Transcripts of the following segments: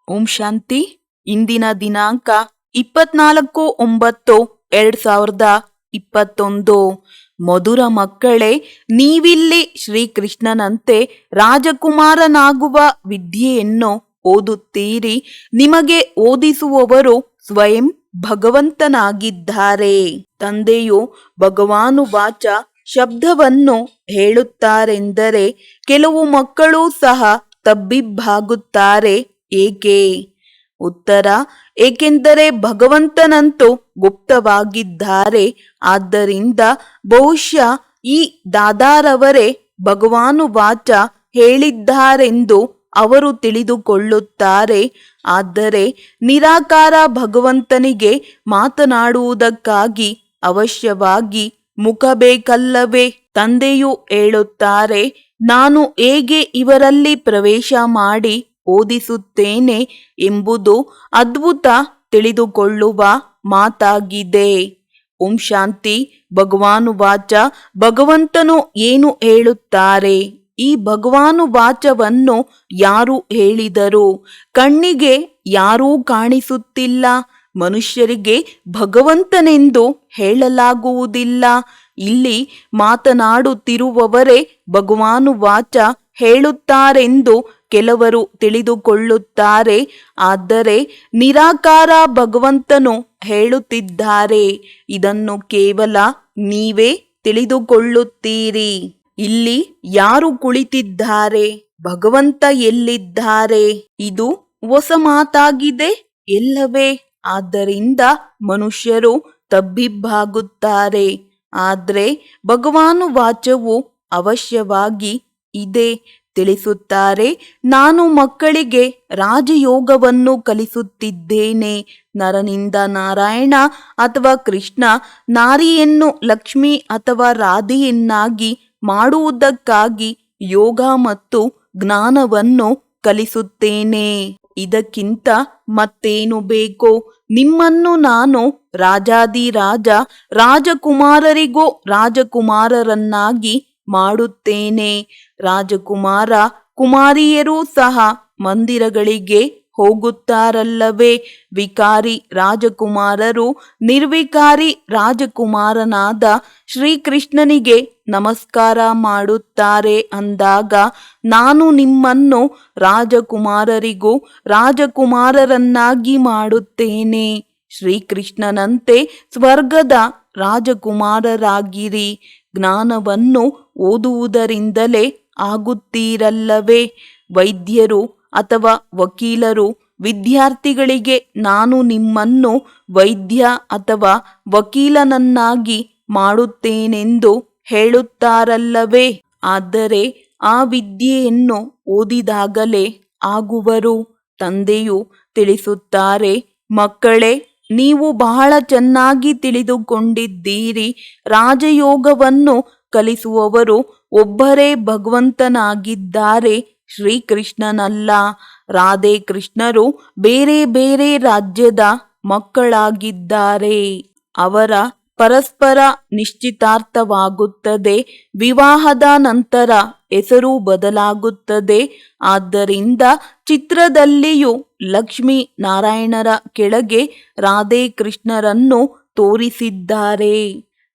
ಓಂ ಶಾಂತಿ. ಇಂದಿನ ದಿನಾಂಕ 24/9/2021. ಮಧುರ ಮಕ್ಕಳೇ, ನೀವಿಲ್ಲಿ ಶ್ರೀಕೃಷ್ಣನಂತೆ ರಾಜಕುಮಾರನಾಗುವ ವಿದ್ಯೆಯನ್ನು ಓದುತ್ತೀರಿ. ನಿಮಗೆ ಓದಿಸುವವರು ಸ್ವಯಂ ಭಗವಂತನಾಗಿದ್ದಾರೆ. ತಂದೆಯು ಭಗವಾನುವಾಚ ಶಬ್ದವನ್ನು ಹೇಳುತ್ತಾರೆಂದರೆ ಕೆಲವು ಮಕ್ಕಳು ಸಹ ತಬ್ಬಿಬ್ಬಾಗುತ್ತಾರೆ. ಏಕೆ? ಉತ್ತರ: ಏಕೆಂದರೆ ಭಗವಂತನಂತೂ ಗುಪ್ತವಾಗಿದ್ದಾರೆ. ಆದ್ದರಿಂದ ಬಹುಶಃ ಈ ದಾದಾರವರೇ ಭಗವಾನುವಾಚ ಹೇಳಿದ್ದಾರೆಂದು ಅವರು ತಿಳಿದುಕೊಳ್ಳುತ್ತಾರೆ. ಆದರೆ ನಿರಾಕಾರ ಭಗವಂತನಿಗೆ ಮಾತನಾಡುವುದಕ್ಕಾಗಿ ಅವಶ್ಯವಾಗಿ ಮುಖ ಬೇಕಲ್ಲವೇ? ತಂದೆಯು ಹೇಳುತ್ತಾರೆ, ನಾನು ಹೇಗೆ ಇವರಲ್ಲಿ ಪ್ರವೇಶ ಮಾಡಿ ಓದಿಸುತ್ತೇನೆ ಎಂಬುದು ಅದ್ಭುತ ತಿಳಿದುಕೊಳ್ಳುವ ಮಾತಾಗಿದೆ. ಓಂ ಶಾಂತಿ. ಭಗವಾನುವಾಚ ಭಗವಂತನು ಏನು ಹೇಳುತ್ತಾರೆ? ಈ ಭಗವಾನುವಾಚವನ್ನು ಯಾರು ಹೇಳಿದರು? ಕಣ್ಣಿಗೆ ಯಾರೂ ಕಾಣಿಸುತ್ತಿಲ್ಲ. ಮನುಷ್ಯರಿಗೆ ಭಗವಂತನೆಂದು ಹೇಳಲಾಗುವುದಿಲ್ಲ. ಇಲ್ಲಿ ಮಾತನಾಡುತ್ತಿರುವವರೇ ಭಗವಾನುವಾಚ ಹೇಳುತ್ತಾರೆಂದು ಕೆಲವರು ತಿಳಿದುಕೊಳ್ಳುತ್ತಾರೆ. ಆದರೆ ನಿರಾಕಾರ ಭಗವಂತನು ಹೇಳುತ್ತಿದ್ದಾರೆ. ಇದನ್ನು ಕೇವಲ ನೀವೇ ತಿಳಿದುಕೊಳ್ಳುತ್ತೀರಿ. ಇಲ್ಲಿ ಯಾರು ಕುಳಿತಿದ್ದಾರೆ? ಭಗವಂತ ಎಲ್ಲಿದ್ದಾರೆ? ಇದು ಹೊಸ ಮಾತಾಗಿದೆ ಎಲ್ಲವೇ? ಆದ್ದರಿಂದ ಮನುಷ್ಯರು ತಬ್ಬಿಬ್ಬಾಗುತ್ತಾರೆ. ಆದರೆ ಭಗವಾನುವಾಚವು ಅವಶ್ಯವಾಗಿ ಇದೆ ತಿಳಿಸುತ್ತಾರೆ. ನಾನು ಮಕ್ಕಳಿಗೆ ರಾಜಯೋಗವನ್ನು ಕಲಿಸುತ್ತಿದ್ದೇನೆ. ನರನಿಂದ ನಾರಾಯಣ ಅಥವಾ ಕೃಷ್ಣ, ನಾರಿಯನ್ನು ಲಕ್ಷ್ಮಿ ಅಥವಾ ರಾಧೆಯನ್ನಾಗಿ ಮಾಡುವುದಕ್ಕಾಗಿ ಯೋಗ ಮತ್ತು ಜ್ಞಾನವನ್ನು ಕಲಿಸುತ್ತೇನೆ. ಇದಕ್ಕಿಂತ ಮತ್ತೇನು ಬೇಕು? ನಿಮ್ಮನ್ನು ನಾನು ರಾಜಾದಿರಾಜ ರಾಜಕುಮಾರರಿಗೂ ರಾಜಕುಮಾರರನ್ನಾಗಿ ಮಾಡುತ್ತೇನೆ. ರಾಜಕುಮಾರ ಕುಮಾರಿಯರೂ ಸಹ ಮಂದಿರಗಳಿಗೆ ಹೋಗುತ್ತಾರಲ್ಲವೇ? ವಿಕಾರಿ ರಾಜಕುಮಾರರು ನಿರ್ವಿಕಾರಿ ರಾಜಕುಮಾರನಾದ ಶ್ರೀಕೃಷ್ಣನಿಗೆ ನಮಸ್ಕಾರ ಮಾಡುತ್ತಾರೆ ಅಂದಾಗ ನಾನು ನಿಮ್ಮನ್ನು ರಾಜಕುಮಾರರಿಗೂ ರಾಜಕುಮಾರರನ್ನಾಗಿ ಮಾಡುತ್ತೇನೆ. ಶ್ರೀಕೃಷ್ಣನಂತೆ ಸ್ವರ್ಗದ ರಾಜಕುಮಾರರಾಗಿರಿ. ಜ್ಞಾನವನ್ನು ಓದುವುದರಿಂದಲೇ ಆಗುತ್ತೀರಲ್ಲವೇ? ವೈದ್ಯರು ಅಥವಾ ವಕೀಲರು ವಿದ್ಯಾರ್ಥಿಗಳಿಗೆ ನಾನು ನಿಮ್ಮನ್ನು ವೈದ್ಯ ಅಥವಾ ವಕೀಲನನ್ನಾಗಿ ಮಾಡುತ್ತೇನೆಂದು ಹೇಳುತ್ತಾರಲ್ಲವೇ? ಆದರೆ ಆ ವಿದ್ಯೆಯನ್ನು ಓದಿದಾಗಲೇ ಆಗುವರು. ತಂದೆಯು ತಿಳಿಸುತ್ತಾರೆ, ಮಕ್ಕಳೇ, ನೀವು ಬಹಳ ಚೆನ್ನಾಗಿ ತಿಳಿದುಕೊಂಡಿದ್ದೀರಿ. ರಾಜಯೋಗವನ್ನು ಕಲಿಸುವವರು ಒಬ್ಬರೇ ಭಗವಂತನಾಗಿದ್ದಾರೆ, ಶ್ರೀಕೃಷ್ಣನಲ್ಲ. ರಾಧೆ ಕೃಷ್ಣರು ಬೇರೆ ಬೇರೆ ರಾಜ್ಯದ ಮಕ್ಕಳಾಗಿದ್ದಾರೆ. ಅವರ ಪರಸ್ಪರ ನಿಶ್ಚಿತಾರ್ಥವಾಗುತ್ತದೆ. ವಿವಾಹದ ನಂತರ ಹೆಸರು ಬದಲಾಗುತ್ತದೆ. ಆದ್ದರಿಂದ ಚಿತ್ರದಲ್ಲಿಯೂ ಲಕ್ಷ್ಮೀ ನಾರಾಯಣರ ಕೆಳಗೆ ರಾಧೆ ಕೃಷ್ಣರನ್ನು ತೋರಿಸಿದ್ದಾರೆ.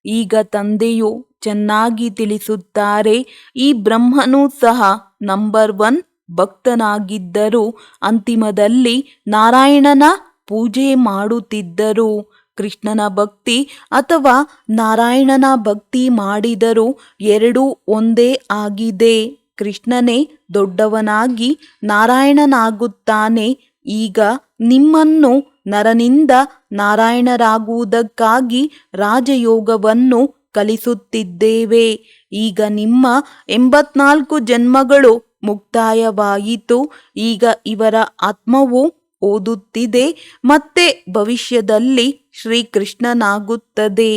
ಈಗ ತಂದೆಯು ಚೆನ್ನಾಗಿ ತಿಳಿಸುತ್ತಾರೆ, ಈ ಬ್ರಹ್ಮನು ಸಹ ನಂಬರ್ 1 ಭಕ್ತನಾಗಿದ್ದರು. ಅಂತಿಮದಲ್ಲಿ ನಾರಾಯಣನ ಪೂಜೆ ಮಾಡುತ್ತಿದ್ದರು. ಕೃಷ್ಣನ ಭಕ್ತಿ ಅಥವಾ ನಾರಾಯಣನ ಭಕ್ತಿ ಮಾಡಿದರೂ ಎರಡೂ ಒಂದೇ ಆಗಿದೆ. ಕೃಷ್ಣನೇ ದೊಡ್ಡವನಾಗಿ ನಾರಾಯಣನಾಗುತ್ತಾನೆ. ಈಗ ನಿಮ್ಮನ್ನು ನರನಿಂದ ನಾರಾಯಣರಾಗುವುದಕ್ಕಾಗಿ ರಾಜಯೋಗವನ್ನು ಕಲಿಸುತ್ತಿದ್ದೇವೆ. ಈಗ ನಿಮ್ಮ 84 ಜನ್ಮಗಳು ಮುಕ್ತಾಯವಾಯಿತು. ಈಗ ಇವರ ಆತ್ಮವು ಓದುತ್ತಿದೆ. ಮತ್ತೆ ಭವಿಷ್ಯದಲ್ಲಿ ಶ್ರೀಕೃಷ್ಣನಾಗುತ್ತದೆ.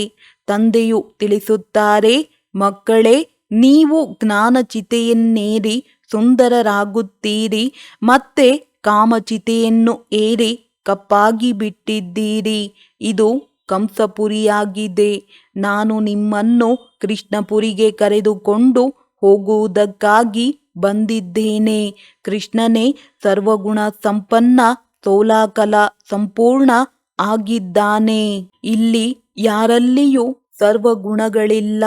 ತಂದೆಯು ತಿಳಿಸುತ್ತಾರೆ, ಮಕ್ಕಳೇ, ನೀವು ಜ್ಞಾನಚಿತೆಯನ್ನೇರಿ ಸುಂದರರಾಗುತ್ತೀರಿ. ಮತ್ತೆ ಕಾಮಚಿತೆಯನ್ನು ಏರಿ ಕಪ್ಪಾಗಿ ಬಿಟ್ಟಿದ್ದೀರಿ. ಇದು ಕಂಸಪುರಿಯಾಗಿದೆ. ನಾನು ನಿಮ್ಮನ್ನು ಕೃಷ್ಣಪುರಿಗೆ ಕರೆದುಕೊಂಡು ಹೋಗುವುದಕ್ಕಾಗಿ ಬಂದಿದ್ದೇನೆ. ಕೃಷ್ಣನೇ ಸರ್ವಗುಣ ಸಂಪನ್ನ ಸೋಲಾಕಲ ಸಂಪೂರ್ಣ ಆಗಿದ್ದಾನೆ. ಇಲ್ಲಿ ಯಾರಲ್ಲಿಯೂ ಸರ್ವಗುಣಗಳಿಲ್ಲ.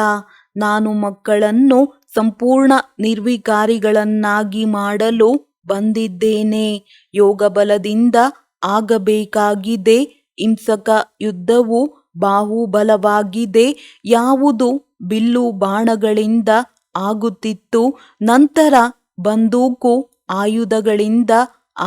ನಾನು ಮಕ್ಕಳನ್ನು ಸಂಪೂರ್ಣ ನಿರ್ವಿಕಾರಿಗಳನ್ನಾಗಿ ಮಾಡಲು ಬಂದಿದ್ದೇನೆ. ಯೋಗ ಬಲದಿಂದ ಆಗಬೇಕಾಗಿದೆ. ಹಿಂಸಕ ಯುದ್ಧವು ಬಾಹುಬಲವಾಗಿದೆ. ಯಾವುದು ಬಿಲ್ಲು ಬಾಣಗಳಿಂದ ಆಗುತ್ತಿತ್ತು, ನಂತರ ಬಂದೂಕು ಆಯುಧಗಳಿಂದ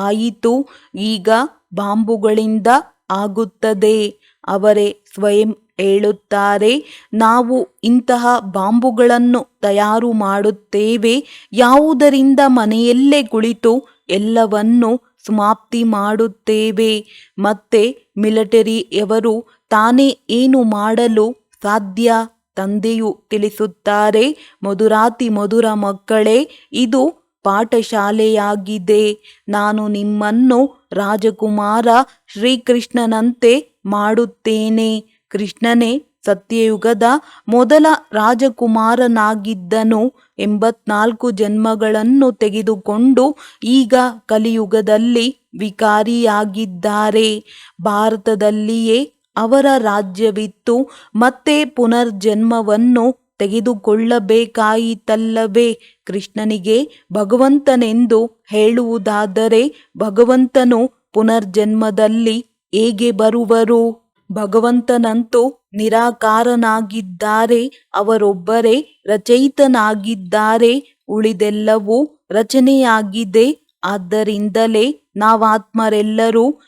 ಆಯಿತು, ಈಗ ಬಾಂಬುಗಳಿಂದ ಆಗುತ್ತದೆ. ಅವರೇ ಸ್ವಯಂ ಹೇಳುತ್ತಾರೆ, ನಾವು ಇಂತಹ ಬಾಂಬುಗಳನ್ನು ತಯಾರು ಮಾಡುತ್ತೇವೆ, ಯಾವುದರಿಂದ ಮನೆಯಲ್ಲೇ ಕುಳಿತು ಎಲ್ಲವನ್ನು ಸಮಾಪ್ತಿ ಮಾಡುತ್ತೇವೆ. ಮತ್ತೆ ಮಿಲಿಟರಿಯವರು ತಾನೇ ಏನು ಮಾಡಲು ಸಾಧ್ಯ? ತಂದೆಯು ತಿಳಿಸುತ್ತಾರೆ, ಮಧುರಾತಿ ಮಧುರ ಮಕ್ಕಳೇ, ಇದು ಪಾಠಶಾಲೆಯಾಗಿದೆ. ನಾನು ನಿಮ್ಮನ್ನು ರಾಜಕುಮಾರ ಶ್ರೀಕೃಷ್ಣನಂತೆ ಮಾಡುತ್ತೇನೆ. ಕೃಷ್ಣನೇ ಸತ್ಯಯುಗದ ಮೊದಲ ರಾಜಕುಮಾರನಾಗಿದ್ದನು. 84 ಜನ್ಮಗಳನ್ನು ತೆಗೆದುಕೊಂಡು ಈಗ ಕಲಿಯುಗದಲ್ಲಿ ವಿಕಾರಿಯಾಗಿದ್ದಾರೆ. ಭಾರತದಲ್ಲಿಯೇ ಅವರ ರಾಜ್ಯವಿತ್ತು. ಮತ್ತೆ ಪುನರ್ಜನ್ಮವನ್ನು ತೆಗೆದುಕೊಳ್ಳಬೇಕಾಯಿತಲ್ಲವೇ? ಕೃಷ್ಣನಿಗೆ ಭಗವಂತನೆಂದು ಹೇಳುವುದಾದರೆ ಭಗವಂತನು ಪುನರ್ಜನ್ಮದಲ್ಲಿ ಹೇಗೆ ಬರುವರು? ಭಗವಂತನಂತೂ ನಿರಾಕಾರನಾಗಿದ್ದಾರೆ. ಅವರೊಬ್ಬರೇ ರಚಯಿತನಾಗಿದ್ದಾರೆ. ಉಳಿದೆಲ್ಲವೂ ರಚನೆಯಾಗಿದೆ. ಆದ್ದರಿಂದಲೇ ನಾವಾತ್ಮರೆಲ್ಲರೂ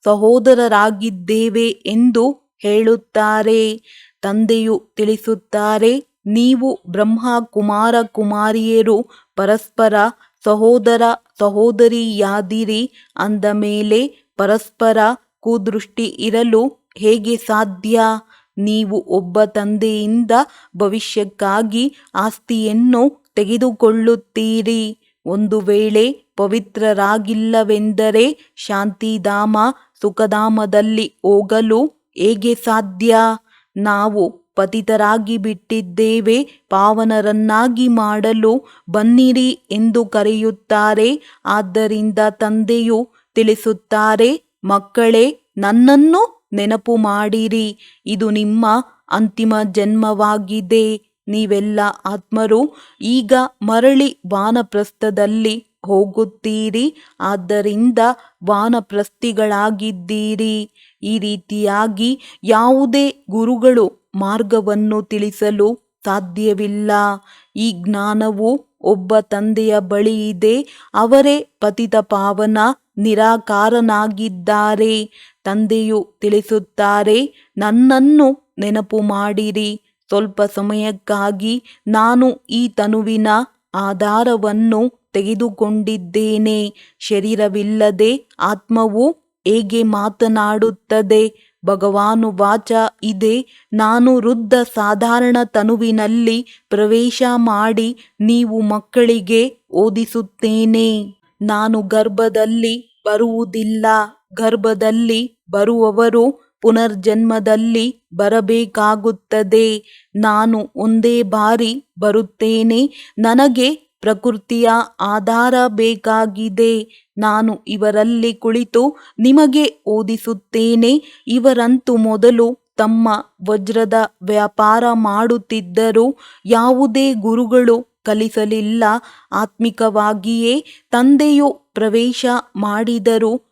ಸಹೋದರರಾಗಿದ್ದೇವೆ ಎಂದು ಹೇಳುತ್ತಾರೆ. ತಂದೆಯು ತಿಳಿಸುತ್ತಾರೆ, ನೀವು ಬ್ರಹ್ಮ ಕುಮಾರ ಕುಮಾರಿಯರು ಪರಸ್ಪರ ಸಹೋದರ ಸಹೋದರಿಯಾದಿರಿ. ಅಂದ ಮೇಲೆ ಪರಸ್ಪರ ಕುದೃಷ್ಟಿ ಇರಲು ಹೇಗೆ ಸಾಧ್ಯ? ನೀವು ಒಬ್ಬ ತಂದೆಯಿಂದ ಭವಿಷ್ಯಕ್ಕಾಗಿ ಆಸ್ತಿಯನ್ನು ತೆಗೆದುಕೊಳ್ಳುತ್ತೀರಿ. ಒಂದು ವೇಳೆ ಪವಿತ್ರರಾಗಿಲ್ಲವೆಂದರೆ ಶಾಂತಿಧಾಮ ಸುಖಧಾಮದಲ್ಲಿ ಹೋಗಲು ಹೇಗೆ ಸಾಧ್ಯ? ನಾವು ಪತಿತರಾಗಿ ಬಿಟ್ಟಿದ್ದೇವೆ. ಪಾವನರನ್ನಾಗಿ ಮಾಡಲು ಬನ್ನಿರಿ ಎಂದು ಕರೆಯುತ್ತಾರೆ. ಆದ್ದರಿಂದ ತಂದೆಯು ತಿಳಿಸುತ್ತಾರೆ, ಮಕ್ಕಳೇ, ನನ್ನನ್ನು ನೆನಪು ಮಾಡಿರಿ. ಇದು ನಿಮ್ಮ ಅಂತಿಮ ಜನ್ಮವಾಗಿದೆ. ನೀವೆಲ್ಲ ಆತ್ಮರು ಈಗ ಮರಳಿ ವಾನಪ್ರಸ್ಥದಲ್ಲಿ ಹೋಗುತ್ತೀರಿ. ಆದ್ದರಿಂದ ವಾನಪ್ರಸ್ಥಿಗಳಾಗಿದ್ದೀರಿ. ಈ ರೀತಿಯಾಗಿ ಯಾವುದೇ ಗುರುಗಳು ಮಾರ್ಗವನ್ನು ತಿಳಿಸಲು ಸಾಧ್ಯವಿಲ್ಲ. ಈ ಜ್ಞಾನವು ಒಬ್ಬ ತಂದೆಯ ಬಳಿ ಇದೆ. ಅವರೇ ಪತಿತ ಪಾವನ ನಿರಾಕಾರನಾಗಿದ್ದಾರೆ. ತಂದೆಯು ತಿಳಿಸುತ್ತಾರೆ, ನನ್ನನ್ನು ನೆನಪು ಮಾಡಿರಿ. ಸ್ವಲ್ಪ ಸಮಯಕ್ಕಾಗಿ ನಾನು ಈ ತನುವಿನ ಆಧಾರವನ್ನು ತೆಗೆದುಕೊಂಡಿದ್ದೇನೆ. ಶರೀರವಿಲ್ಲದೆ ಆತ್ಮವು ಹೇಗೆ ಮಾತನಾಡುತ್ತದೆ? ಭಗವಾನುವಾಚ ಇದೆ, ನಾನು ವೃದ್ಧ ಸಾಧಾರಣ ತನುವಿನಲ್ಲಿ ಪ್ರವೇಶ ಮಾಡಿ ನೀವು ಮಕ್ಕಳಿಗೆ ಓದಿಸುತ್ತೇನೆ. ನಾನು ಗರ್ಭದಲ್ಲಿ ಬರುವುದಿಲ್ಲ. ಗರ್ಭದಲ್ಲಿ ಬರುವವರು ಪುನರ್ಜನ್ಮದಲ್ಲಿ ಬರಬೇಕಾಗುತ್ತದೆ. ನಾನು ಒಂದೇ ಬಾರಿ ಬರುತ್ತೇನೆ. ನನಗೆ ಪ್ರಕೃತಿಯ ಆಧಾರ ಬೇಕಾಗಿದೆ. ನಾನು ಇವರಲ್ಲಿ ಕುಳಿತು ನಿಮಗೆ ಓದಿಸುತ್ತೇನೆ. ಇವರಂತೂ ಮೊದಲು ತಮ್ಮ ವಜ್ರದ ವ್ಯಾಪಾರ ಮಾಡುತ್ತಿದ್ದರು. ಯಾವುದೇ ಗುರುಗಳು ಕಲಿಸಲಿಲ್ಲ. ಆತ್ಮಿಕವಾಗಿಯೇ ತಂದೆಯು ಪ್ರವೇಶ ಮಾಡಿದರು.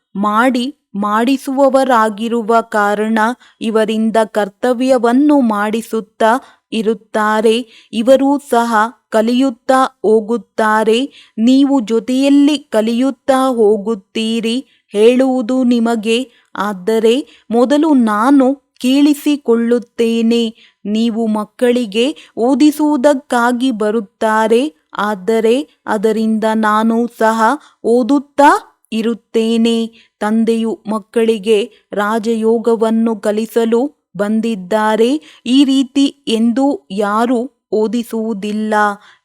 ಮಾಡಿಸುವವರಾಗಿರುವ ಕಾರಣ ಇವರಿಂದ ಕರ್ತವ್ಯವನ್ನು ಮಾಡಿಸುತ್ತಾ ಇರುತ್ತಾರೆ. ಇವರೂ ಸಹ ಕಲಿಯುತ್ತಾ ಹೋಗುತ್ತಾರೆ. ನೀವು ಜೊತೆಯಲ್ಲಿ ಕಲಿಯುತ್ತಾ ಹೋಗುತ್ತೀರಿ. ಹೇಳುವುದು ನಿಮಗೆ. ಆದರೆ ಮೊದಲು ನಾನು ಕೇಳಿಸಿಕೊಳ್ಳುತ್ತೇನೆ. ನೀವು ಮಕ್ಕಳಿಗೆ ಓದಿಸುವುದಕ್ಕಾಗಿ ಬರುತ್ತಾರೆ. ಆದರೆ ಅದರಿಂದ ನಾನು ಸಹ ಓದುತ್ತಾ ಇರುತ್ತೇನೆ. ತಂದೆಯು ಮಕ್ಕಳಿಗೆ ರಾಜಯೋಗವನ್ನು ಕಲಿಸಲು ಬಂದಿದ್ದಾರೆ. ಈ ರೀತಿ ಎಂದೂ ಯಾರೂ ಓದಿಸುವುದಿಲ್ಲ.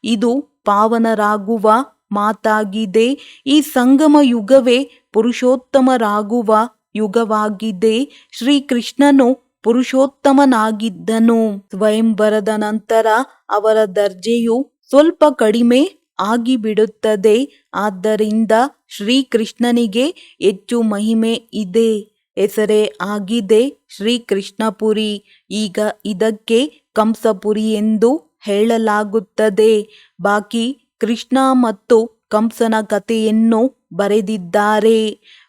ಇದು ಪಾವನರಾಗುವ ಮಾತಾಗಿದೆ. ಈ ಸಂಗಮ ಯುಗವೇ ಪುರುಷೋತ್ತಮರಾಗುವ ಯುಗವಾಗಿದೆ. ಶ್ರೀಕೃಷ್ಣನು ಪುರುಷೋತ್ತಮನಾಗಿದ್ದನು. ಸ್ವಯಂವರದ ನಂತರ ಅವರ ದರ್ಜೆಯು ಸ್ವಲ್ಪ ಕಡಿಮೆ ಆಗಿಬಿಡುತ್ತದೆ. ಆದ್ದರಿಂದ ಶ್ರೀಕೃಷ್ಣನಿಗೆ ಹೆಚ್ಚು ಮಹಿಮೆ ಇದೆ. ಹೆಸರೇ ಆಗಿದೆ ಶ್ರೀಕೃಷ್ಣಪುರಿ. ಈಗ ಇದಕ್ಕೆ ಕಂಸಪುರಿ ಎಂದು ಹೇಳಲಾಗುತ್ತದೆ. ಬಾಕಿ ಕೃಷ್ಣ ಮತ್ತು ಕಂಸನ ಕಥೆಯನ್ನು ಬರೆದಿದ್ದಾರೆ.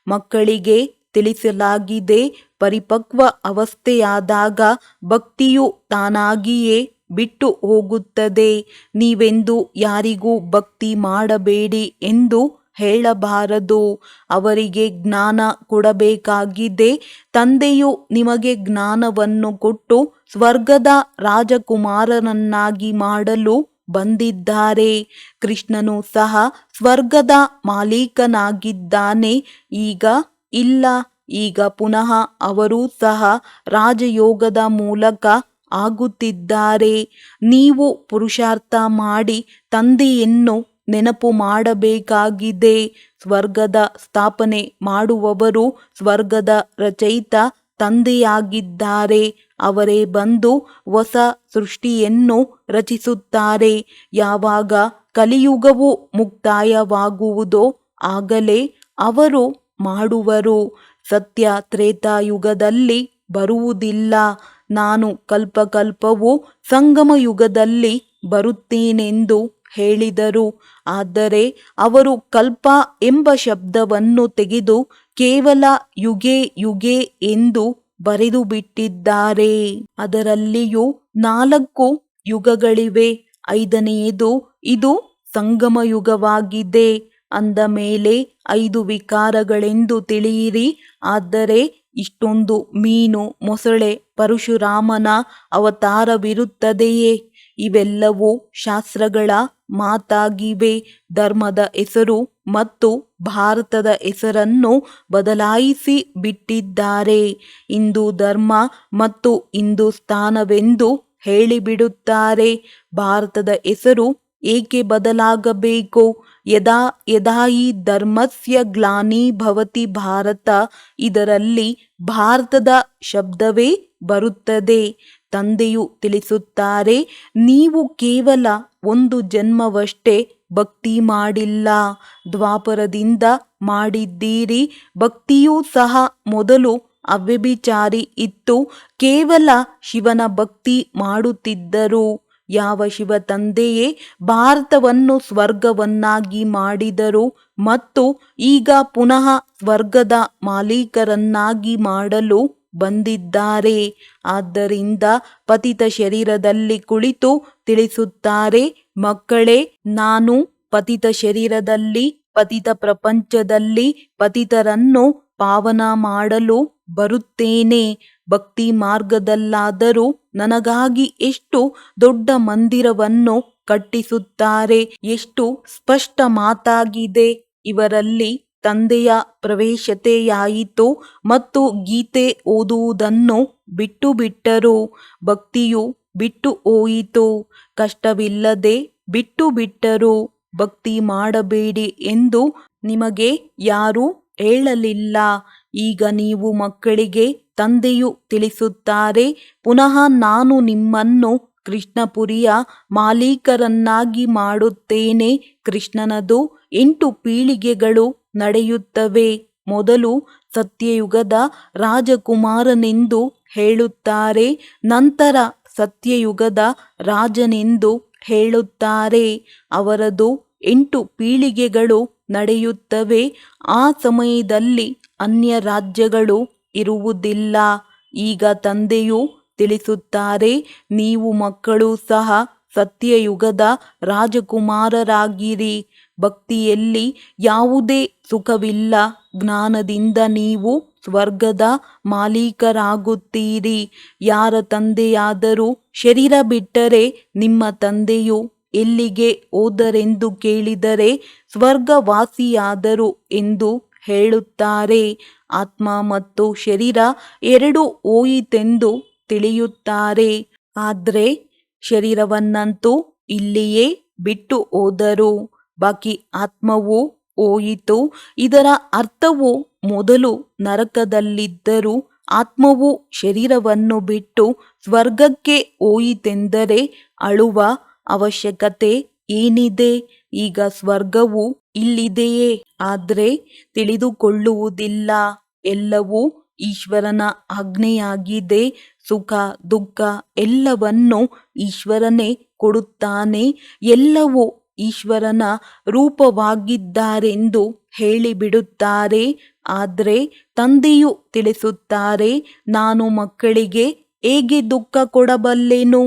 ಮಕ್ಕಳಿಗೆ ತಿಳಿಸಲಾಗಿದೆ, ಪರಿಪಕ್ವ ಅವಸ್ಥೆಯಾದಾಗ ಭಕ್ತಿಯು ತಾನಾಗಿಯೇ ಬಿಟ್ಟು ಹೋಗುತ್ತದೆ. ನೀವೆಂದು ಯಾರಿಗೂ ಭಕ್ತಿ ಮಾಡಬೇಡಿ ಎಂದು ಹೇಳಬಾರದು. ಅವರಿಗೆ ಜ್ಞಾನ ಕೊಡಬೇಕಾಗಿದೆ. ತಂದೆಯು ನಿಮಗೆ ಜ್ಞಾನವನ್ನು ಕೊಟ್ಟು ಸ್ವರ್ಗದ ರಾಜಕುಮಾರನನ್ನಾಗಿ ಮಾಡಲು ಬಂದಿದ್ದಾರೆ. ಕೃಷ್ಣನು ಸಹ ಸ್ವರ್ಗದ ಮಾಲೀಕನಾಗಿದ್ದಾನೆ. ಈಗ ಇಲ್ಲ, ಈಗ ಪುನಃ ಅವರೂ ಸಹ ರಾಜಯೋಗದ ಮೂಲಕ ಆಗುತ್ತಿದ್ದಾರೆ. ನೀವು ಪುರುಷಾರ್ಥ ಮಾಡಿ ತಂದೆಯನ್ನು ನೆನಪು ಮಾಡಬೇಕಾಗಿದೆ. ಸ್ವರ್ಗದ ಸ್ಥಾಪನೆ ಮಾಡುವವರು ಸ್ವರ್ಗದ ರಚಯಿತ ತಂದೆಯಾಗಿದ್ದಾರೆ. ಅವರೇ ಬಂದು ಹೊಸ ಸೃಷ್ಟಿಯನ್ನು ರಚಿಸುತ್ತಾರೆ. ಯಾವಾಗ ಕಲಿಯುಗವು ಮುಕ್ತಾಯವಾಗುವುದೋ ಆಗಲೇ ಅವರು ಮಾಡುವರು. ಸತ್ಯ ತ್ರೇತಾಯುಗದಲ್ಲಿ ಬರುವುದಿಲ್ಲ. ನಾನು ಕಲ್ಪಕಲ್ಪವು ಸಂಗಮ ಯುಗದಲ್ಲಿ ಬರುತ್ತೇನೆಂದು ಹೇಳಿದರು. ಆದರೆ ಅವರು ಕಲ್ಪ ಎಂಬ ಶಬ್ದವನ್ನು ತೆಗೆದು ಕೇವಲ ಯುಗೆ ಯುಗೆ ಎಂದು ಬರೆದು ಬಿಟ್ಟಿದ್ದಾರೆ. ಅದರಲ್ಲಿಯೂ 4 ಯುಗಗಳಿವೆ. 5ನೆಯದು ಇದು ಸಂಗಮ ಯುಗವಾಗಿದೆ. ಅಂದ ಮೇಲೆ 5 ವಿಕಾರಗಳೆಂದು ತಿಳಿಯಿರಿ. ಆದರೆ ಇಷ್ಟೊಂದು ಮೀನು, ಮೊಸಳೆ, ಪರಶುರಾಮನ ಅವತಾರವಿರುತ್ತದೆಯೇ? ಇವೆಲ್ಲವೂ ಶಾಸ್ತ್ರಗಳ ಮಾತಾಗಿವೆ. ಧರ್ಮದ ಹೆಸರು ಮತ್ತು ಭಾರತದ ಹೆಸರನ್ನು ಬದಲಾಯಿಸಿ ಬಿಟ್ಟಿದ್ದಾರೆ. ಹಿಂದೂ ಧರ್ಮ ಮತ್ತು ಹಿಂದೂಸ್ತಾನವೆಂದು ಹೇಳಿಬಿಡುತ್ತಾರೆ. ಭಾರತದ ಹೆಸರು ಏಕೆ ಬದಲಾಗಬೇಕು? ಯದಾ ಯದಾ ಹಿ ಧರ್ಮಸ್ಯ ಗ್ಲಾನಿರ್ಭವತಿ ಭಾರತ, ಇದರಲ್ಲಿ ಭಾರತದ ಶಬ್ದವೇ ಬರುತ್ತದೆ. ತಂದೆಯು ತಿಳಿಸುತ್ತಾರೆ, ನೀವು ಕೇವಲ 1 ಜನ್ಮವಷ್ಟೇ ಭಕ್ತಿ ಮಾಡಿಲ್ಲ, ದ್ವಾಪರದಿಂದ ಮಾಡಿದ್ದೀರಿ. ಭಕ್ತಿಯೂ ಸಹ ಮೊದಲು ಅವ್ಯಭಿಚಾರಿ ಇತ್ತು. ಕೇವಲ ಶಿವನ ಭಕ್ತಿ ಮಾಡುತ್ತಿದ್ದರು. ಯಾವ ಶಿವ ತಂದೆಯೇ ಭಾರತವನ್ನು ಸ್ವರ್ಗವನ್ನಾಗಿ ಮಾಡಿದರು ಮತ್ತು ಈಗ ಪುನಃ ಸ್ವರ್ಗದ ಮಾಲೀಕರನ್ನಾಗಿ ಮಾಡಲು ಬಂದಿದ್ದಾರೆ. ಆದ್ದರಿಂದ ಪತಿತ ಶರೀರದಲ್ಲಿ ಕುಳಿತು ತಿಳಿಸುತ್ತಾರೆ, ಮಕ್ಕಳೇ, ನಾನು ಪತಿತ ಶರೀರದಲ್ಲಿ, ಪತಿತ ಪ್ರಪಂಚದಲ್ಲಿ ಪತಿತರನ್ನು ಪಾವನ ಮಾಡಲು ಬರುತ್ತೇನೆ. ಭಕ್ತಿ ಮಾರ್ಗದಲ್ಲಾದರೂ ನನಗಾಗಿ ಎಷ್ಟು ದೊಡ್ಡ ಮಂದಿರವನ್ನು ಕಟ್ಟಿಸುತ್ತಾರೆ. ಎಷ್ಟು ಸ್ಪಷ್ಟ ಮಾತಾಗಿದೆ. ಇವರಲ್ಲಿ ತಂದೆಯ ಪ್ರವೇಶತೆಯಾಯಿತು ಮತ್ತು ಗೀತೆ ಓದುವುದನ್ನು ಬಿಟ್ಟು ಬಿಟ್ಟರು. ಭಕ್ತಿಯು ಬಿಟ್ಟು ಹೋಯಿತು. ಕಷ್ಟವಿಲ್ಲದೆ ಬಿಟ್ಟು ಬಿಟ್ಟರು. ಭಕ್ತಿ ಮಾಡಬೇಡಿ ಎಂದು ನಿಮಗೆ ಯಾರೂ ಹೇಳಲಿಲ್ಲ. ಈಗ ನೀವು ಮಕ್ಕಳಿಗೆ ತಂದೆಯು ತಿಳಿಸುತ್ತಾರೆ, ಪುನಃ ನಾನು ನಿಮ್ಮನ್ನು ಕೃಷ್ಣಪುರಿಯ ಮಾಲೀಕರನ್ನಾಗಿ ಮಾಡುತ್ತೇನೆ. ಕೃಷ್ಣನದು 8 ಪೀಳಿಗೆಗಳು ನಡೆಯುತ್ತವೆ. ಮೊದಲು ಸತ್ಯಯುಗದ ರಾಜಕುಮಾರನೆಂದು ಹೇಳುತ್ತಾರೆ, ನಂತರ ಸತ್ಯಯುಗದ ರಾಜನೆಂದು ಹೇಳುತ್ತಾರೆ. ಅವರದು 8 ಪೀಳಿಗೆಗಳು ನಡೆಯುತ್ತವೆ. ಆ ಸಮಯದಲ್ಲಿ ಅನ್ಯ ರಾಜ್ಯಗಳು ಇರುವುದಿಲ್ಲ. ಈಗ ತಂದೆಯು ತಿಳಿಸುತ್ತಾರೆ, ನೀವು ಮಕ್ಕಳು ಸಹ ಸತ್ಯಯುಗದ ರಾಜಕುಮಾರರಾಗಿರಿ. ಭಕ್ತಿಯಲ್ಲಿ ಯಾವುದೇ ಸುಖವಿಲ್ಲ. ಜ್ಞಾನದಿಂದ ನೀವು ಸ್ವರ್ಗದ ಮಾಲೀಕರಾಗುತ್ತೀರಿ. ಯಾರ ತಂದೆಯಾದರೂ ಶರೀರ ಬಿಟ್ಟರೆ ನಿಮ್ಮ ತಂದೆಯು ಎಲ್ಲಿಗೆ ಹೋದರೆಂದು ಕೇಳಿದರೆ ಸ್ವರ್ಗವಾಸಿಯಾದರು ಎಂದು ಹೇಳುತ್ತಾರೆ. ಆತ್ಮ ಮತ್ತು ಶರೀರ ಎರಡೂ ಹೋಯಿತೆಂದು ತಿಳಿಯುತ್ತಾರೆ. ಆದರೆ ಶರೀರವನ್ನಂತೂ ಇಲ್ಲಿಯೇ ಬಿಟ್ಟು ಹೋದರು. ಬಾಕಿ ಆತ್ಮವು ಹೋಯಿತು. ಇದರ ಅರ್ಥವು ಮೊದಲು ನರಕದಲ್ಲಿದ್ದರು. ಆತ್ಮವು ಶರೀರವನ್ನು ಬಿಟ್ಟು ಸ್ವರ್ಗಕ್ಕೆ ಹೋಯಿತೆಂದರೆ ಅಳುವ ಅವಶ್ಯಕತೆ ಏನಿದೆ? ಈಗ ಸ್ವರ್ಗವು ಇಲ್ಲಿದೆಯೇ? ಆದ್ರೆ ತಿಳಿದುಕೊಳ್ಳುವುದಿಲ್ಲ. ಎಲ್ಲವೂ ಈಶ್ವರನ ಆಜ್ಞೆಯಾಗಿದೆ. ಸುಖ ದುಃಖ ಎಲ್ಲವನ್ನು ಈಶ್ವರನೇ ಕೊಡುತ್ತಾನೆ. ಎಲ್ಲವೂ ಈಶ್ವರನ ರೂಪವಾಗಿದ್ದಾರೆಂದು ಹೇಳಿಬಿಡುತ್ತಾರೆ. ಆದ್ರೆ ತಂದೆಯು ತಿಳಿಸುತ್ತಾರೆ, ನಾನು ಮಕ್ಕಳಿಗೆ ಹೇಗೆ ದುಃಖ ಕೊಡಬಲ್ಲೆನು?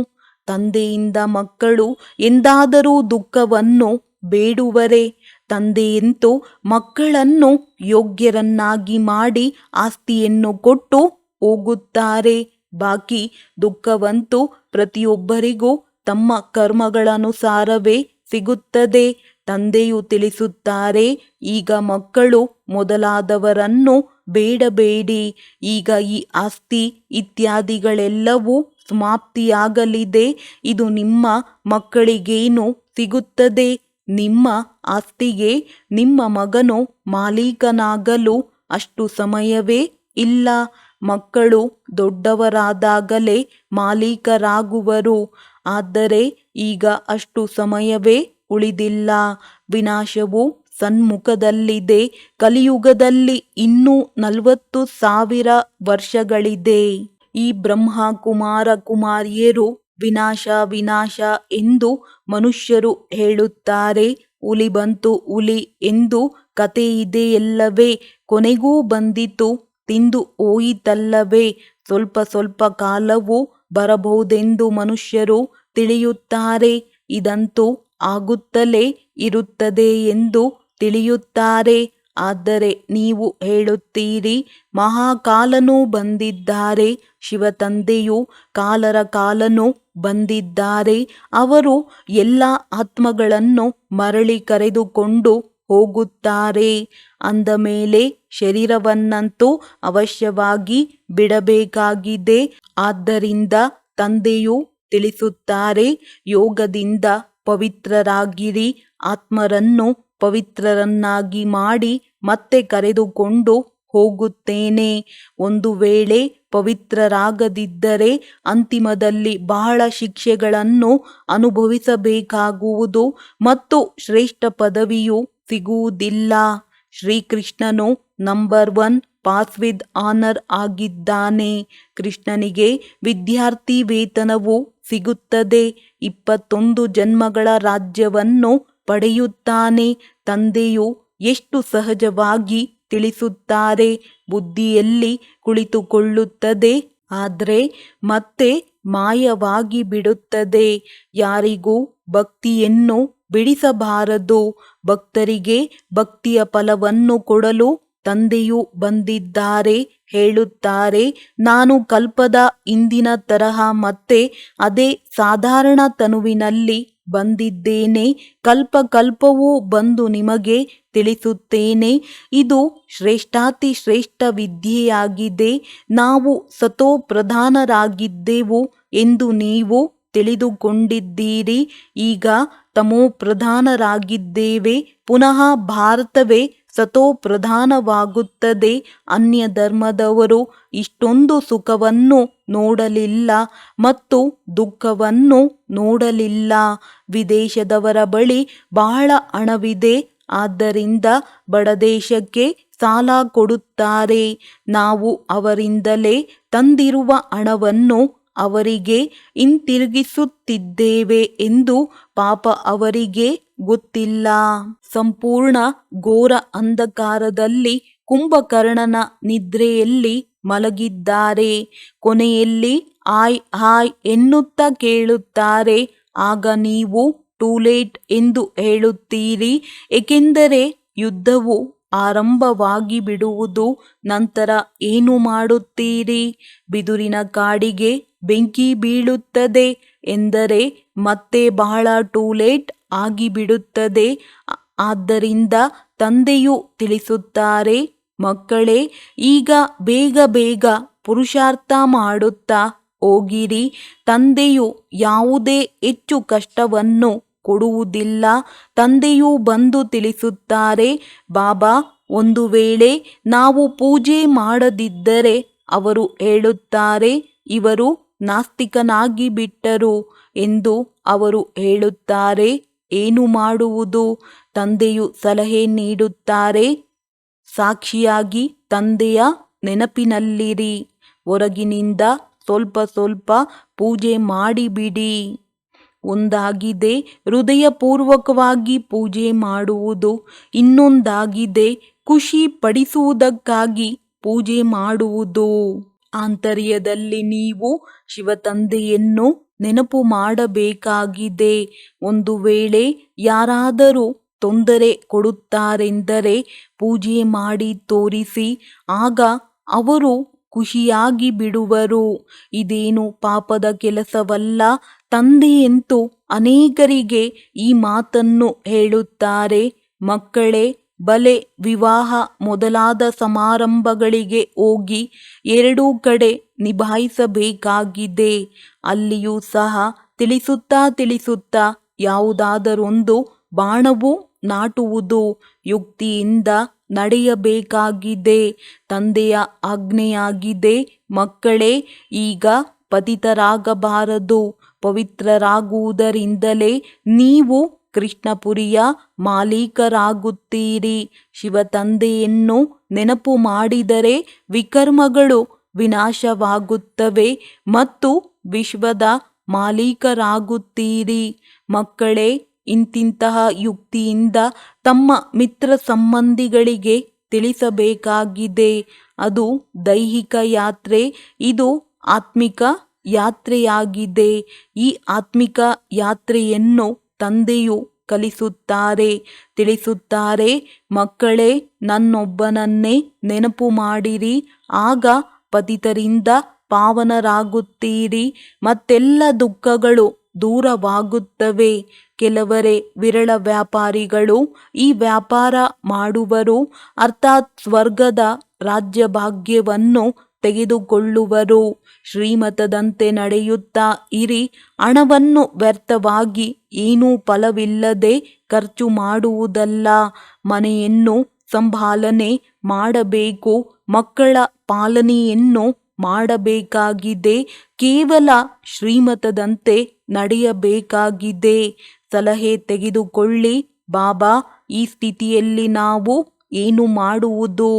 ತಂದೆಯಿಂದ ಮಕ್ಕಳು ಎಂದಾದರೂ ದುಃಖವನ್ನು ಬೇಡುವರೆ? ತಂದೆಯಂತೂ ಮಕ್ಕಳನ್ನು ಯೋಗ್ಯರನ್ನಾಗಿ ಮಾಡಿ ಆಸ್ತಿಯನ್ನು ಕೊಟ್ಟು ಹೋಗುತ್ತಾರೆ. ಬಾಕಿ ದುಃಖವಂತೂ ಪ್ರತಿಯೊಬ್ಬರಿಗೂ ತಮ್ಮ ಕರ್ಮಗಳನುಸಾರವೇ ಸಿಗುತ್ತದೆ. ತಂದೆಯು ತಿಳಿಸುತ್ತಾರೆ, ಈಗ ಮಕ್ಕಳು ಮೊದಲಾದವರನ್ನು ಬೇಡಬೇಡಿ. ಈಗ ಈ ಆಸ್ತಿ ಇತ್ಯಾದಿಗಳೆಲ್ಲವೂ ಸಮಾಪ್ತಿಯಾಗಲಿದೆ. ಇದು ನಿಮ್ಮ ಮಕ್ಕಳಿಗೇನು ಸಿಗುತ್ತದೆ? ನಿಮ್ಮ ಆಸ್ತಿಗೆ ನಿಮ್ಮ ಮಗನು ಮಾಲೀಕನಾಗಲು ಅಷ್ಟು ಸಮಯವೇ ಇಲ್ಲ. ಮಕ್ಕಳು ದೊಡ್ಡವರಾದಾಗಲೇ ಮಾಲೀಕರಾಗುವರು. ಆದರೆ ಈಗ ಅಷ್ಟು ಸಮಯವೇ ಉಳಿದಿಲ್ಲ. ವಿನಾಶವು ಸನ್ಮುಖದಲ್ಲಿದೆ. ಕಲಿಯುಗದಲ್ಲಿ ಇನ್ನೂ 40,000 ವರ್ಷಗಳಿದೆ. ಈ ಬ್ರಹ್ಮ ಕುಮಾರ ಕುಮಾರಿಯರು ವಿನಾಶ ವಿನಾಶ ಎಂದು ಮನುಷ್ಯರು ಹೇಳುತ್ತಾರೆ. ಹುಲಿ ಬಂತು ಹುಲಿ ಎಂದು ಕಥೆಯಿದೆಯಲ್ಲವೇ? ಕೊನೆಗೂ ಬಂದಿತು, ತಿಂದು ಹೋಯಿತಲ್ಲವೇ? ಸ್ವಲ್ಪ ಸ್ವಲ್ಪ ಕಾಲವೂ ಬರಬಹುದೆಂದು ಮನುಷ್ಯರು ತಿಳಿಯುತ್ತಾರೆ. ಇದಂತೂ ಆಗುತ್ತಲೇ ಇರುತ್ತದೆ ಎಂದು ತಿಳಿಯುತ್ತಾರೆ. ಆದರೆ ನೀವು ಹೇಳುತ್ತೀರಿ, ಮಹಾಕಾಲನು ಬಂದಿದ್ದಾರೆ. ಶಿವತಂದೆಯು ಕಾಲರ ಕಾಲನು ಬಂದಿದ್ದಾರೆ. ಅವರು ಎಲ್ಲ ಆತ್ಮಗಳನ್ನು ಮರಳಿ ಕರೆದುಕೊಂಡು ಹೋಗುತ್ತಾರೆ. ಅಂದ ಮೇಲೆ ಶರೀರವನ್ನಂತೂ ಅವಶ್ಯವಾಗಿ ಬಿಡಬೇಕಾಗಿದೆ. ಆದ್ದರಿಂದ ತಂದೆಯು ತಿಳಿಸುತ್ತಾರೆ, ಯೋಗದಿಂದ ಪವಿತ್ರರಾಗಿರಿ. ಆತ್ಮರನ್ನು ಪವಿತ್ರರನ್ನಾಗಿ ಮಾಡಿ ಮತ್ತೆ ಕರೆದುಕೊಂಡು ಹೋಗುತ್ತೇನೆ. ಒಂದು ವೇಳೆ ಪವಿತ್ರರಾಗದಿದ್ದರೆ ಅಂತಿಮದಲ್ಲಿ ಬಹಳ ಶಿಕ್ಷೆಗಳನ್ನು ಅನುಭವಿಸಬೇಕಾಗುವುದು ಮತ್ತು ಶ್ರೇಷ್ಠ ಪದವಿಯು ಸಿಗುವುದಿಲ್ಲ. ಶ್ರೀಕೃಷ್ಣನು ನಂಬರ್ 1 ಪಾಸ್ ವಿತ್ ಆನರ್ ಆಗಿದ್ದಾನೆ. ಕೃಷ್ಣನಿಗೆ ವಿದ್ಯಾರ್ಥಿ ವೇತನವು ಸಿಗುತ್ತದೆ. 21 ಜನ್ಮಗಳ ರಾಜ್ಯವನ್ನು ಪಡೆಯುತ್ತಾನೆ. ತಂದೆಯು ಎಷ್ಟು ಸಹಜವಾಗಿ ತಿಳಿಸುತ್ತಾರೆ. ಬುದ್ಧಿಯಲ್ಲಿ ಕುಳಿತುಕೊಳ್ಳುತ್ತದೆ, ಆದರೆ ಮತ್ತೆ ಮಾಯವಾಗಿ ಬಿಡುತ್ತದೆ. ಯಾರಿಗೂ ಭಕ್ತಿಯನ್ನು ಬಿಡಿಸಬಾರದು. ಭಕ್ತರಿಗೆ ಭಕ್ತಿಯ ಫಲವನ್ನು ಕೊಡಲು ತಂದೆಯು ಬಂದಿದ್ದಾರೆ. ಹೇಳುತ್ತಾರೆ, ನಾನು ಕಲ್ಪದ ಹಿಂದಿನ ತರಹ ಮತ್ತೆ ಅದೇ ಸಾಧಾರಣ ತನುವಿನಲ್ಲಿ ಬಂದಿದ್ದೇನೆ. ಕಲ್ಪವೂ ಬಂದು ನಿಮಗೆ ತಿಳಿಸುತ್ತೇನೆ. ಇದು ಶ್ರೇಷ್ಠಾತಿ ಶ್ರೇಷ್ಠ ವಿದ್ಯೆಯಾಗಿದೆ. ನಾವು ಸತೋ ಪ್ರಧಾನರಾಗಿದ್ದೆವು ಎಂದು ನೀವು ತಿಳಿದುಕೊಂಡಿದ್ದೀರಿ. ಈಗ ತಮೋ ಪ್ರಧಾನರಾಗಿದ್ದೇವೆ. ಪುನಃ ಭಾರತವೇ ಸತೋ ಪ್ರಧಾನವಾಗುತ್ತದೆ. ಅನ್ಯ ಧರ್ಮದವರು ಇಷ್ಟೊಂದು ಸುಖವನ್ನು ನೋಡಲಿಲ್ಲ ಮತ್ತು ದುಃಖವನ್ನು ನೋಡಲಿಲ್ಲ. ವಿದೇಶದವರ ಬಳಿ ಬಹಳ ಹಣವಿದೆ. ಆದ್ದರಿಂದ ಬಡದೇಶಕ್ಕೆ ಸಾಲ ಕೊಡುತ್ತಾರೆ. ನಾವು ಅವರಿಂದಲೇ ತಂದಿರುವ ಹಣವನ್ನು ಅವರಿಗೆ ಹಿಂತಿರುಗಿಸುತ್ತಿದ್ದೇವೆ ಎಂದು ಪಾಪ ಅವರಿಗೆ ಗೊತ್ತಿಲ್ಲ. ಸಂಪೂರ್ಣ ಘೋರ ಅಂಧಕಾರದಲ್ಲಿ ಕುಂಭಕರ್ಣನ ನಿದ್ರೆಯಲ್ಲಿ ಮಲಗಿದ್ದಾರೆ. ಕೊನೆಯಲ್ಲಿ ಹಾಯ್ ಹಾಯ್ ಎನ್ನುತ್ತಾ ಕೇಳುತ್ತಾರೆ. ಆಗ ನೀವು ಟೂ ಲೇಟ್ ಎಂದು ಹೇಳುತ್ತೀರಿ. ಏಕೆಂದರೆ ಯುದ್ಧವು ಆರಂಭವಾಗಿ ಬಿಡುವುದು. ನಂತರ ಏನು ಮಾಡುತ್ತೀರಿ? ಬಿದುರಿನ ಕಾಡಿಗೆ ಬೆಂಕಿ ಬೀಳುತ್ತದೆ ಎಂದರೆ ಮತ್ತೆ ಬಹಳ ಟೂ ಲೇಟ್ ಆಗಿಬಿಡುತ್ತದೆ. ಆದ್ದರಿಂದ ತಂದೆಯು ತಿಳಿಸುತ್ತಾರೆ, ಮಕ್ಕಳೇ, ಈಗ ಬೇಗ ಬೇಗ ಪುರುಷಾರ್ಥ ಮಾಡುತ್ತಾ ಹೋಗಿರಿ. ತಂದೆಯು ಯಾವುದೇ ಹೆಚ್ಚು ಕಷ್ಟವನ್ನು ಕೊಡುವುದಿಲ್ಲ. ತಂದೆಯು ಬಂದು ತಿಳಿಸುತ್ತಾರೆ, ಬಾಬಾ, ಒಂದು ವೇಳೆ ನಾವು ಪೂಜೆ ಮಾಡದಿದ್ದರೆ ಅವರು ಹೇಳುತ್ತಾರೆ, ಇವರು ನಾಸ್ತಿಕನಾಗಿ ಬಿಟ್ಟರು ಎಂದು ಅವರು ಹೇಳುತ್ತಾರೆ. ಏನು ಮಾಡುವುದು? ತಂದೆಯು ಸಲಹೆ ನೀಡುತ್ತಾರೆ, ಸಾಕ್ಷಿಯಾಗಿ ತಂದೆಯ ನೆನಪಿನಲ್ಲಿರಿ. ಹೊರಗಿನಿಂದ ಸ್ವಲ್ಪ ಸ್ವಲ್ಪ ಪೂಜೆ ಮಾಡಿಬಿಡಿ. ಒಂದಾಗಿದೆ ಹೃದಯಪೂರ್ವಕವಾಗಿ ಪೂಜೆ ಮಾಡುವುದು, ಇನ್ನೊಂದಾಗಿದೆ ಖುಷಿ ಪಡಿಸುವುದಕ್ಕಾಗಿ ಪೂಜೆ ಮಾಡುವುದು. ಆಂತರ್ಯದಲ್ಲಿ ನೀವು ಶಿವತಂದೆಯನ್ನು ನೆನಪು ಮಾಡಬೇಕಾಗಿದೆ. ಒಂದು ವೇಳೆ ಯಾರಾದರೂ ತೊಂದರೆ ಕೊಡುತ್ತಾರೆಂದರೆ ಪೂಜೆ ಮಾಡಿ ತೋರಿಸಿ, ಆಗ ಅವರು ಖುಷಿಯಾಗಿ ಬಿಡುವರು. ಇದೇನು ಪಾಪದ ಕೆಲಸವಲ್ಲ. ತಂದೆಯಂತೂ ಅನೇಕರಿಗೆ ಈ ಮಾತನ್ನು ಹೇಳುತ್ತಾರೆ, ಮಕ್ಕಳೇ, ಬಲೆ ವಿವಾಹ ಮೊದಲಾದ ಸಮಾರಂಭಗಳಿಗೆ ಹೋಗಿ ಎರಡೂ ಕಡೆ ನಿಭಾಯಿಸಬೇಕಾಗಿದೆ. ಅಲ್ಲಿಯೂ ಸಹ ತಿಳಿಸುತ್ತಾ ಯಾವುದಾದರೊಂದು ಬಾಣವು ನಾಟುವುದು. ಯುಕ್ತಿಯಿಂದ ನಡೆಯಬೇಕಾಗಿದೆ. ತಂದೆಯ ಆಜ್ಞೆಯಾಗಿದೆ, ಮಕ್ಕಳೇ, ಈಗ ಪತಿತರಾಗಬಾರದು. ಪವಿತ್ರರಾಗುವುದರಿಂದಲೇ ನೀವು ಕೃಷ್ಣಪುರಿಯ ಮಾಲೀಕರಾಗುತ್ತೀರಿ. ಶಿವತಂದೆಯನ್ನು ನೆನಪು ಮಾಡಿದರೆ ವಿಕರ್ಮಗಳು ವಿನಾಶವಾಗುತ್ತವೆ ಮತ್ತು ವಿಶ್ವದ ಮಾಲೀಕರಾಗುತ್ತೀರಿ. ಮಕ್ಕಳೇ, ಇಂತಿಂತಹ ಯುಕ್ತಿಯಿಂದ ತಮ್ಮ ಮಿತ್ರ ಸಂಬಂಧಿಗಳಿಗೆ ತಿಳಿಸಬೇಕಾಗಿದೆ. ಅದು ದೈಹಿಕ ಯಾತ್ರೆ, ಇದು ಆತ್ಮಿಕ ಯಾತ್ರೆಯಾಗಿದೆ. ಈ ಆತ್ಮಿಕ ಯಾತ್ರೆಯನ್ನು ತಂದೆಯು ಕಲಿಸುತ್ತಾರೆ, ತಿಳಿಸುತ್ತಾರೆ. ಮಕ್ಕಳೇ, ನನ್ನೊಬ್ಬನನ್ನೇ ನೆನಪು ಮಾಡಿರಿ, ಆಗ ಪತಿತರಿಂದ ಪಾವನರಾಗುತ್ತೀರಿ. ಮತ್ತೆಲ್ಲ ದುಃಖಗಳು ದೂರವಾಗುತ್ತವೆ. ಕೆಲವರೇ ವಿರಳ ವ್ಯಾಪಾರಿಗಳು ಈ ವ್ಯಾಪಾರ ಮಾಡುವರು, ಅರ್ಥಾತ್ ಸ್ವರ್ಗದ ರಾಜ್ಯಭಾಗ್ಯವನ್ನು ತೆಗೆದುಕೊಳ್ಳುವರು. ಶ್ರೀಮತದಂತೆ ನಡೆಯುತ್ತಾ ಇರಿ. ಹಣವನ್ನು ವ್ಯರ್ಥವಾಗಿ ಏನೂ ಫಲವಿಲ್ಲದೆ ಖರ್ಚು ಮಾಡುವುದಲ್ಲ. ಮನೆಯನ್ನು ಸಂಭಾಲನೆ ಮಾಡಬೇಕು, ಮಕ್ಕಳ ಪಾಲನೆಯನ್ನು ಮಾಡಬೇಕಾಗಿದೆ. ಕೇವಲ ಶ್ರೀಮತದಂತೆ ನಡೆಯಬೇಕಾಗಿದೆ. ಸಲಹೆ ತೆಗೆದುಕೊಳ್ಳಿ, ಬಾಬಾ, ಈ ಸ್ಥಿತಿಯಲ್ಲಿ ನಾವು ಏನು ಮಾಡುವುದು?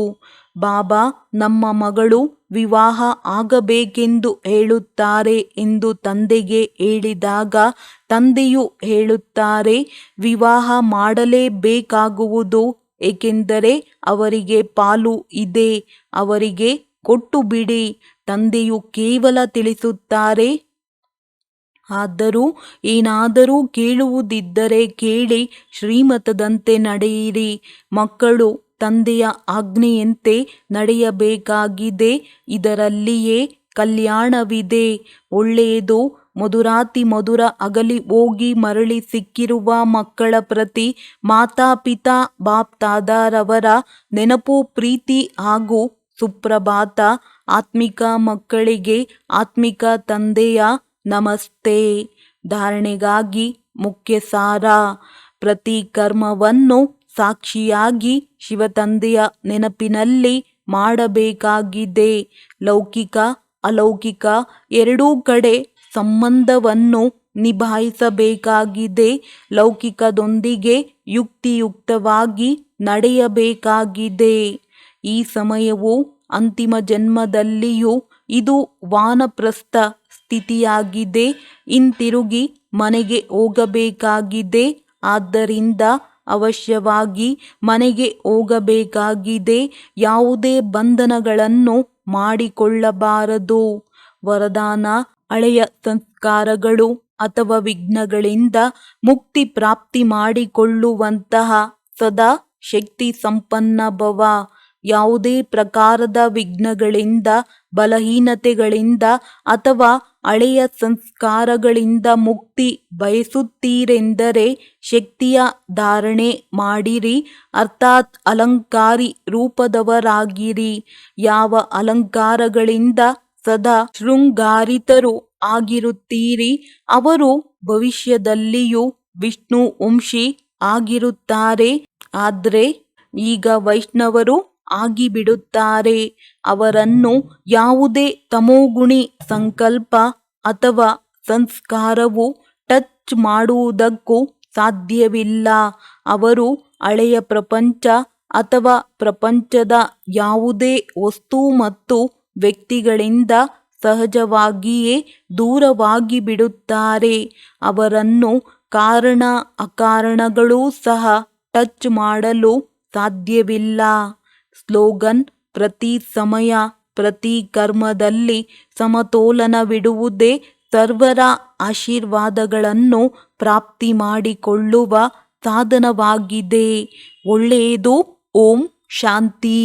ಬಾಬಾ, ನಮ್ಮ ಮಗಳು ವಿವಾಹ ಆಗಬೇಕೆಂದು ಹೇಳುತ್ತಾರೆ ಎಂದು ತಂದೆಗೆ ಹೇಳಿದಾಗ ತಂದೆಯು ಹೇಳುತ್ತಾರೆ, ವಿವಾಹ ಮಾಡಲೇಬೇಕಾಗುವುದು. ಏಕೆಂದರೆ ಅವರಿಗೆ ಪಾಲು ಇದೆ, ಅವರಿಗೆ ಕೊಟ್ಟು ಬಿಡಿ. ತಂದೆಯು ಕೇವಲ ತಿಳಿಸುತ್ತಾರೆ, ಆದರೂ ಏನಾದರೂ ಕೇಳುವುದಿದ್ದರೆ ಕೇಳಿ, ಶ್ರೀಮತದಂತೆ ನಡೆಯಿರಿ. ಮಕ್ಕಳು ತಂದೆಯ ಆಜ್ಞೆಯಂತೆ ನಡೆಯಬೇಕಾಗಿದೆ. ಇದರಲ್ಲಿಯೇ ಕಲ್ಯಾಣವಿದೆ. ಒಳ್ಳೆಯದು. ಮಧುರಾತಿ ಮಧುರ ಅಗಲಿ ಹೋಗಿ ಮರಳಿ ಸಿಕ್ಕಿರುವ ಮಕ್ಕಳ ಪ್ರತಿ ಮಾತಾಪಿತಾ ಬಾಪ್ ತಾದಾರವರ ನೆನಪು, ಪ್ರೀತಿ ಹಾಗೂ ಸುಪ್ರಭಾತ. ಆತ್ಮಿಕ ಮಕ್ಕಳಿಗೆ ಆತ್ಮಿಕ ತಂದೆಯ ನಮಸ್ತೆ. ಧಾರಣೆಗಾಗಿ ಮುಖ್ಯ ಸಾರ. ಪ್ರತಿ ಕರ್ಮವನ್ನು ಸಾಕ್ಷಿಯಾಗಿ ಶಿವತಂದೆಯ ನೆನಪಿನಲ್ಲಿ ಮಾಡಬೇಕಾಗಿದೆ. ಲೌಕಿಕ ಅಲೌಕಿಕ ಎರಡೂ ಕಡೆ ಸಂಬಂಧವನ್ನು ನಿಭಾಯಿಸಬೇಕಾಗಿದೆ. ಲೌಕಿಕದೊಂದಿಗೆ ಯುಕ್ತಿಯುಕ್ತವಾಗಿ ನಡೆಯಬೇಕಾಗಿದೆ. ಈ ಸಮಯವು ಅಂತಿಮ ಜನ್ಮದಲ್ಲಿಯೂ ಇದು ವಾನಪ್ರಸ್ಥ ಸ್ಥಿತಿಯಾಗಿದೆ. ಹಿಂತಿರುಗಿ ಮನೆಗೆ ಹೋಗಬೇಕಾಗಿದೆ. ಆದ್ದರಿಂದ ಅವಶ್ಯವಾಗಿ ಮನೆಗೆ ಹೋಗಬೇಕಾಗಿದೆ. ಯಾವುದೇ ಬಂಧನಗಳನ್ನು ಮಾಡಿಕೊಳ್ಳಬಾರದು. ವರದಾನ: ಹಳೆಯ ಸಂಸ್ಕಾರಗಳು ಅಥವಾ ವಿಘ್ನಗಳಿಂದ ಮುಕ್ತಿ ಪ್ರಾಪ್ತಿ ಮಾಡಿಕೊಳ್ಳುವಂತಹ ಸದಾ ಶಕ್ತಿ ಸಂಪನ್ನ ಭವ. ಯಾವುದೇ ಪ್ರಕಾರದ ವಿಘ್ನಗಳಿಂದ, ಬಲಹೀನತೆಗಳಿಂದ ಅಥವಾ ಹಳೆಯ ಸಂಸ್ಕಾರಗಳಿಂದ ಮುಕ್ತಿ ಬಯಸುತ್ತೀರೆಂದರೆ ಶಕ್ತಿಯ ಧಾರಣೆ ಮಾಡಿರಿ, ಅರ್ಥಾತ್ ಅಲಂಕಾರಿ ರೂಪದವರಾಗಿರಿ. ಯಾವ ಅಲಂಕಾರಗಳಿಂದ ಸದಾ ಶೃಂಗಾರಿತರು ಆಗಿರುತ್ತೀರಿ, ಅವರು ಭವಿಷ್ಯದಲ್ಲಿಯೂ ವಿಷ್ಣು ವಂಶಿ ಆಗಿರುತ್ತಾರೆ. ಆದ್ರೆ ಈಗ ವೈಷ್ಣವರು ಆಗಿಬಿಡುತ್ತಾರೆ. ಅವರನ್ನು ಯಾವುದೇ ತಮೋಗುಣಿ ಸಂಕಲ್ಪ ಅಥವಾ ಸಂಸ್ಕಾರವು ಟಚ್ ಮಾಡುವುದಕ್ಕೂ ಸಾಧ್ಯವಿಲ್ಲ. ಅವರು ಹಳೆಯ ಪ್ರಪಂಚ ಅಥವಾ ಪ್ರಪಂಚದ ಯಾವುದೇ ವಸ್ತು ಮತ್ತು ವ್ಯಕ್ತಿಗಳಿಂದ ಸಹಜವಾಗಿಯೇ ದೂರವಾಗಿ ಬಿಡುತ್ತಾರೆ. ಅವರನ್ನು ಕಾರಣ ಅಕಾರಣಗಳೂ ಸಹ ಟಚ್ ಮಾಡಲು ಸಾಧ್ಯವಿಲ್ಲ. ಸ್ಲೋಗನ್: ಪ್ರತಿ ಸಮಯ ಪ್ರತಿ ಕರ್ಮದಲ್ಲಿ ಸಮತೋಲನವಿಡುವುದೇ ಸರ್ವರ ಆಶೀರ್ವಾದಗಳನ್ನು ಪ್ರಾಪ್ತಿ ಮಾಡಿಕೊಳ್ಳುವ ಸಾಧನವಾಗಿದೆ. ಒಳ್ಳೆಯದು. ಓಂ ಶಾಂತಿ.